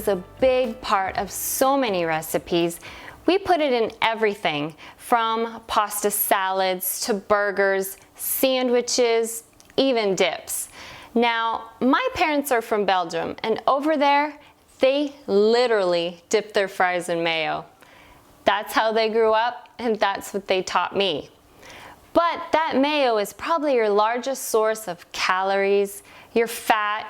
is a big part of so many recipes. We put it in everything from pasta salads to burgers, sandwiches, even dips. Now, my parents are from Belgium, and over there, they literally dip their fries in mayo. That's how they grew up, and that's what they taught me. But that mayo is probably your largest source of calories, your fat,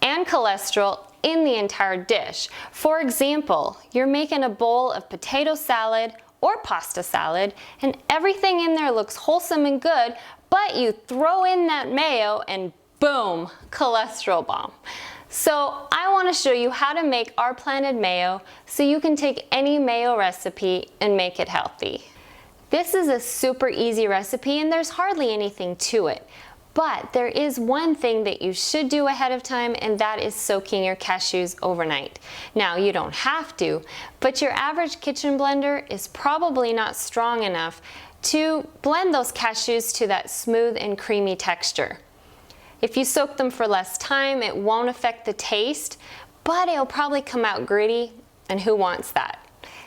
and cholesterol in the entire dish. For example, you're making a bowl of potato salad or pasta salad, and everything in there looks wholesome and good, but you throw in that mayo and boom, cholesterol bomb. So I want to show you how to make our Planted mayo so you can take any mayo recipe and make it healthy. This is a super easy recipe and there's hardly anything to it. But there is one thing that you should do ahead of time, and that is soaking your cashews overnight. Now, you don't have to, but your average kitchen blender is probably not strong enough to blend those cashews to that smooth and creamy texture. If you soak them for less time, it won't affect the taste, but it'll probably come out gritty, and who wants that?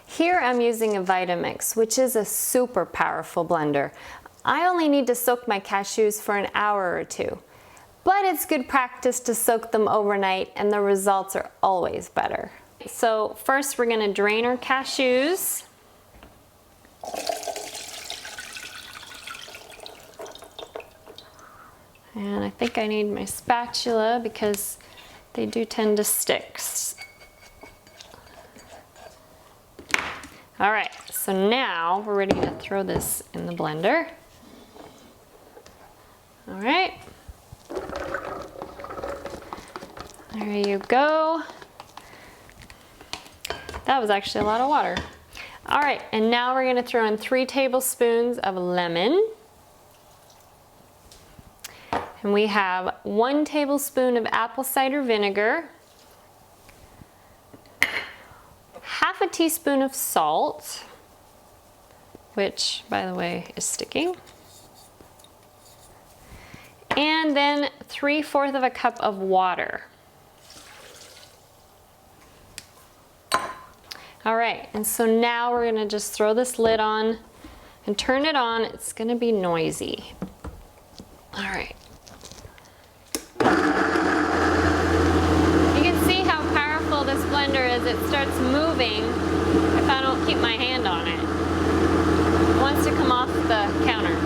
Here I'm using a Vitamix, which is a super powerful blender. I only need to soak my cashews for an hour or two, but it's good practice to soak them overnight and the results are always better. So first we're going to drain our cashews. And I think I need my spatula because they do tend to stick. All right, so now we're ready to throw this in the blender. All right, there you go. That was actually a lot of water. All right, and now we're gonna throw in 3 tablespoons of lemon. And we have 1 tablespoon of apple cider vinegar, half a teaspoon of salt, which, by the way, is sticking. And then 3/4 of a cup of water. All right, and so now we're gonna just throw this lid on and turn it on. It's gonna be noisy. All right. You can see how powerful this blender is. It starts moving if I don't keep my hand on it. It wants to come off the counter.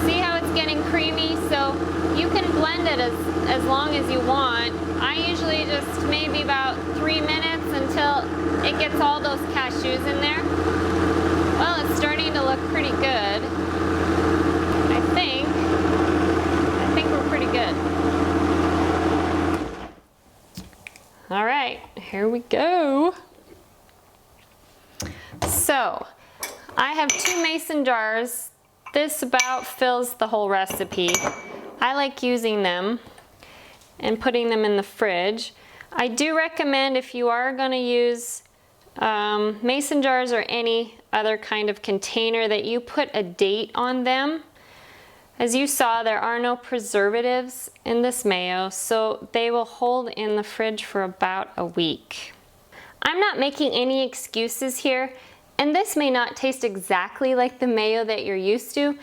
See how it's getting creamy? So you can blend it as long as you want. I usually just maybe about 3 minutes until it gets all those cashews in there. Well, it's starting to look pretty good. I think we're pretty good. All right, here we go. So I have 2 mason jars. This about fills the whole recipe. I like using them and putting them in the fridge. I do recommend, if you are going to use mason jars or any other kind of container, that you put a date on them. As you saw, there are no preservatives in this mayo, so they will hold in the fridge for about a week. I'm not making any excuses here, and this may not taste exactly like the mayo that you're used to,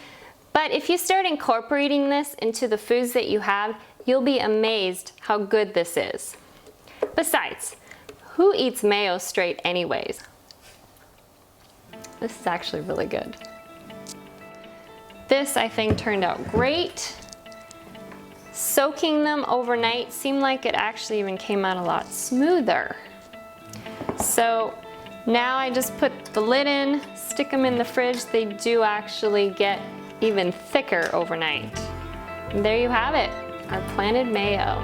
but if you start incorporating this into the foods that you have, you'll be amazed how good this is. Besides, who eats mayo straight anyways? This is actually really good. This, I think, turned out great. Soaking them overnight seemed like it actually even came out a lot smoother. So now I just put the lid in, stick them in the fridge. They do actually get even thicker overnight. And there you have it, our Planted mayo.